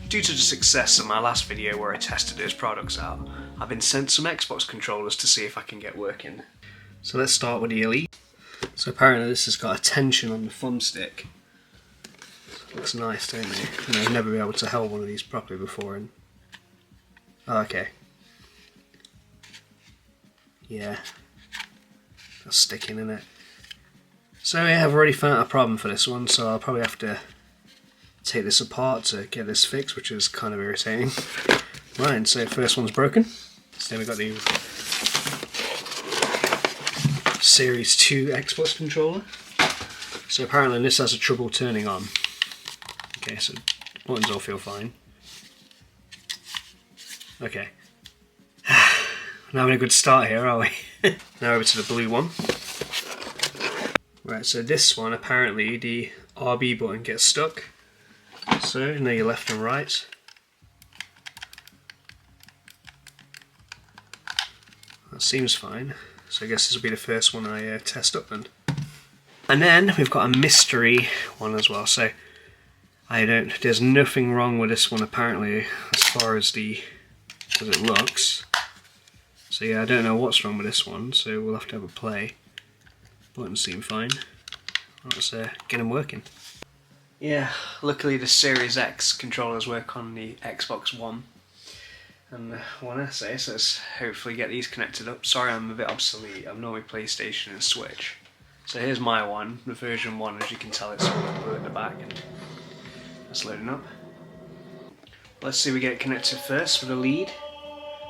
Due to the success of my last video where I tested those products out, I've been sent some Xbox controllers to see if I can get working. So let's start with the Elite. So apparently this has got a tension on the thumbstick. Looks nice, don't they? I've never been able to hold one of these properly before. And oh, okay. Yeah. That's sticking in it. So yeah, I've already found a problem for this one, so I'll probably have to take this apart to get this fixed, which is kind of irritating. Right, so first one's broken. So then we've got the Series 2 Xbox controller. So apparently this has a trouble turning on. Okay, so the buttons all feel fine. Okay. We're having a good start here, are we? Now over to the blue one. Right, so this one, apparently the RB button gets stuck. So, now your left and right. That seems fine. So I guess this will be the first one I test up then. And then we've got a mystery one as well. So there's nothing wrong with this one apparently as far as it looks. So yeah, I don't know what's wrong with this one, so we'll have to have a play. Buttons seem fine. Let's get them working. Yeah, luckily the Series X controllers work on the Xbox One. And One S, so let's hopefully get these connected up. Sorry I'm a bit obsolete, I'm normally PlayStation and Switch. So here's my one, the version 1, as you can tell it's all blue at the back. And that's loading up. Let's see if we get it connected first with a lead.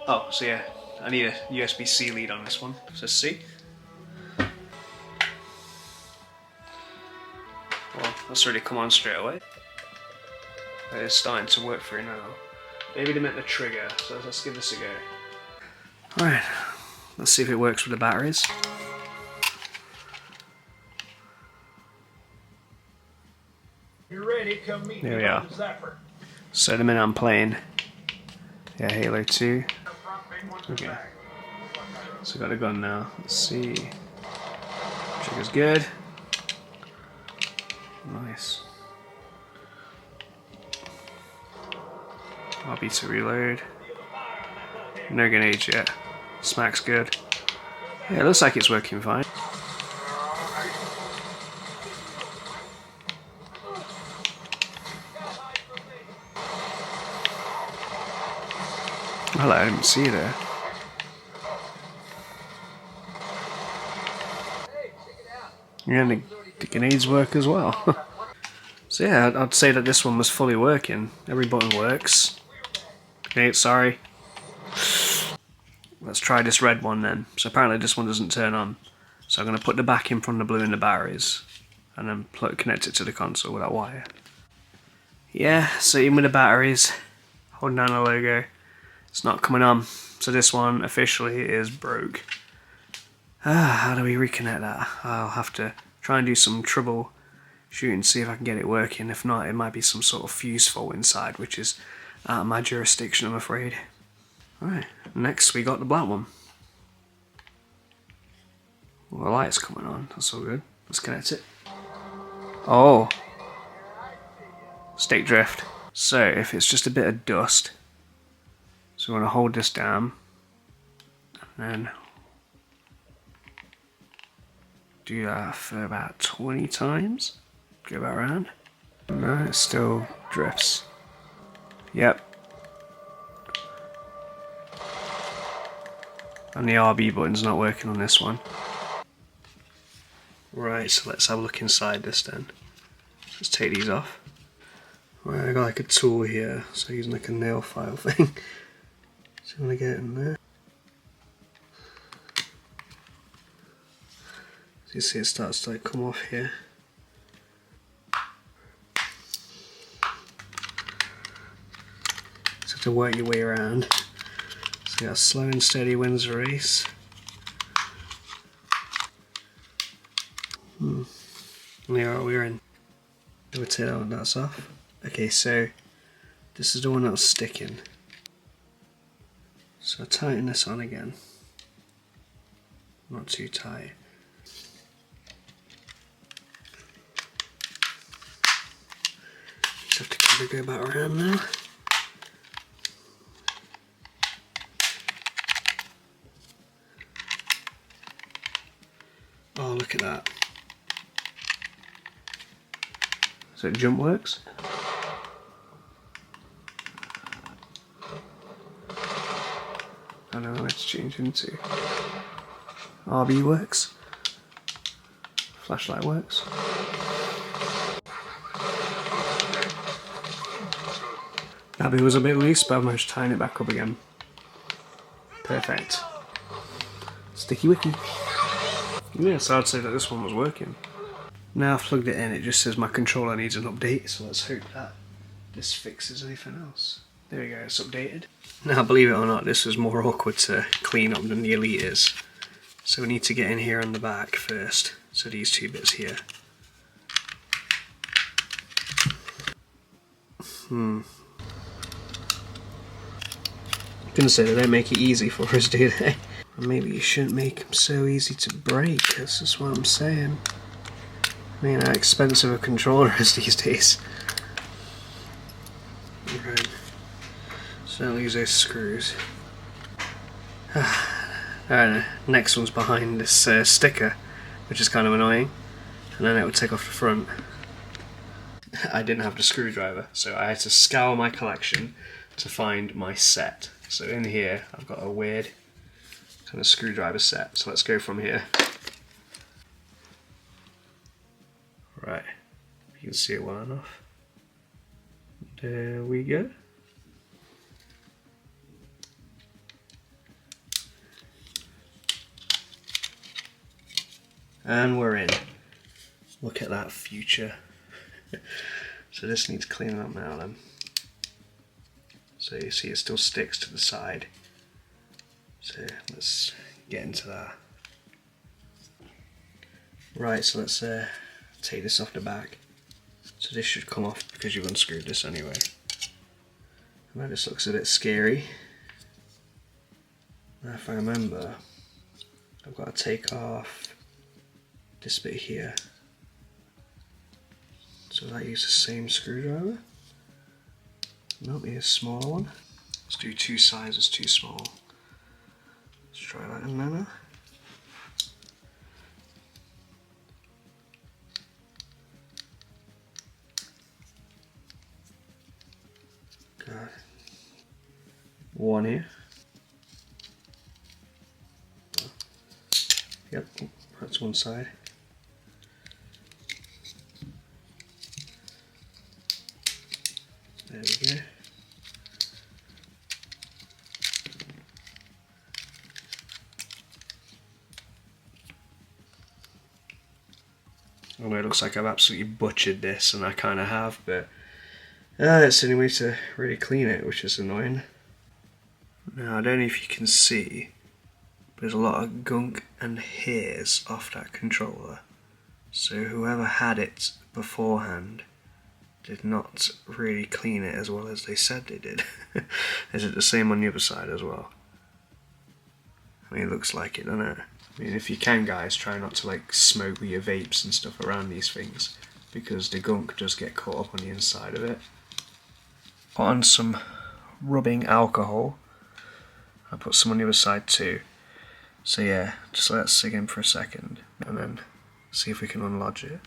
Oh, so yeah, I need a USB-C lead on this one, so let's see. Well, that's already come on straight away. It's starting to work through now. Maybe they meant the trigger, so let's give this a go. Alright, let's see if it works with the batteries. You're ready, come meet me. There we are. So the minute I'm playing, yeah, Halo 2. Okay. So I got a gun now. Let's see. Trigger's good. Nice. RB to reload. No grenades yet. Smack's good. Yeah, it looks like it's working fine. Hello, I didn't see you there. And the grenades work as well. So yeah, I'd say that this one was fully working. Every button works. Grenade, sorry. Let's try this red one then. So apparently this one doesn't turn on. So I'm going to put the back in from the blue in the batteries. And then connect it to the console with that wire. Yeah, so even with the batteries, holding down the logo, it's not coming on. So this one officially is broke. How do we reconnect that? I'll have to try and do some troubleshooting, see if I can get it working. If not, it might be some sort of fuse fault inside, which is out of my jurisdiction, I'm afraid. Alright, next we got the black one. Well, the light's coming on, that's all good. Let's connect it. Oh! Stick drift. So, if it's just a bit of dust, so we want to hold this down, and then do that for about 20 times. Go back around. No, it still drifts. Yep. And the RB button's not working on this one. Right, so let's have a look inside this then. Let's take these off. Right, I got like a tool here, so using like a nail file thing. So I'm gonna get it in there. So you see it starts to like come off here. So you have to work your way around. So you got slow and steady wins the race. There we're in. We'll take that's off. Okay, so this is the one that's sticking. So tighten this on again. Not too tight. Just have to kind of go back around now. look at that. So jump works. I don't know where to change into. RB works. Flashlight works. That bit was a bit loose, but I've managed to tighten it back up again. Perfect. Sticky wicky. Yeah, so I'd say that this one was working. Now I've plugged it in, it just says my controller needs an update, so let's hope that this fixes anything else. There we go, it's updated. Now, believe it or not, this was more awkward to clean up than the Elite is. So we need to get in here on the back first. So these two bits here. I'm gonna say they don't make it easy for us, do they? Or maybe you shouldn't make them so easy to break, that's just what I'm saying. I mean, how expensive a controller is these days. Right. So don't use those screws. Alright, next one's behind this sticker, which is kind of annoying. And then it would take off the front. I didn't have the screwdriver, so I had to scour my collection to find my set. So in here, I've got a weird kind of screwdriver set. So let's go from here. Right, you can see it well enough. There we go. And we're in. Look at that future. So this needs cleaning up now then. So you see it still sticks to the side. So let's get into that. Right, so let's take this off the back. So this should come off because you've unscrewed this anyway. I know this looks a bit scary. Now if I remember, I've got to take off this bit here. So that uses the same screwdriver. Might be a smaller one. Let's do two sizes too small. Let's try that in there now. Got one here. Yep, that's one side. There we go. I know it looks like I've absolutely butchered this, and I kind of have, but it's the only way to really clean it, which is annoying. Now, I don't know if you can see, but there's a lot of gunk and hairs off that controller. So whoever had it beforehand did not really clean it as well as they said they did. Is it the same on the other side as well? I mean, it looks like it, doesn't it? I mean, if you can, guys, try not to like smoke with your vapes and stuff around these things, because the gunk does get caught up on the inside of it. Put on some rubbing alcohol. I'll put some on the other side too. So yeah, just let it sink in for a second, and then see if we can unlodge it.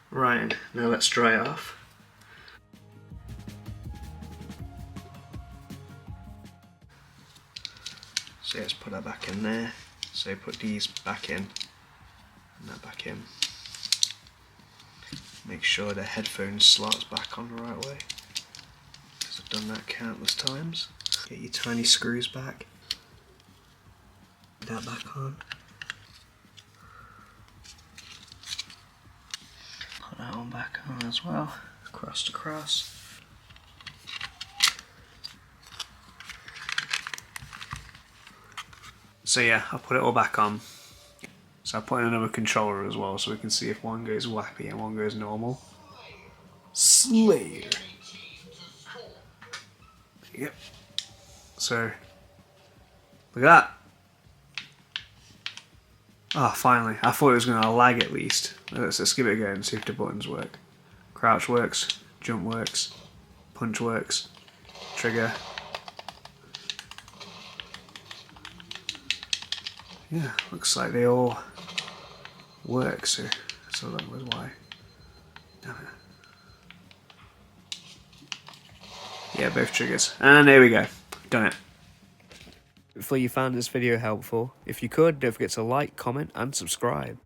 Right, now let's dry it off. So let's put that back in there. So put these back in, and that back in. Make sure the headphone slots back on the right way, because I've done that countless times. Get your tiny screws back. Put that back on. Put that one back on as well, cross to cross. So yeah, I'll put it all back on. So I'll put in another controller as well, so we can see if one goes wappy and one goes normal. Slayer. Yep. So, look at that. Ah, oh, finally. I thought it was going to lag at least. Let's give it a go and see if the buttons work. Crouch works, jump works, punch works, trigger. Yeah, looks like they all work, so that was why. Damn it. Yeah, both triggers. And there we go. Done it. Hopefully you found this video helpful. If you could, don't forget to like, comment, and subscribe.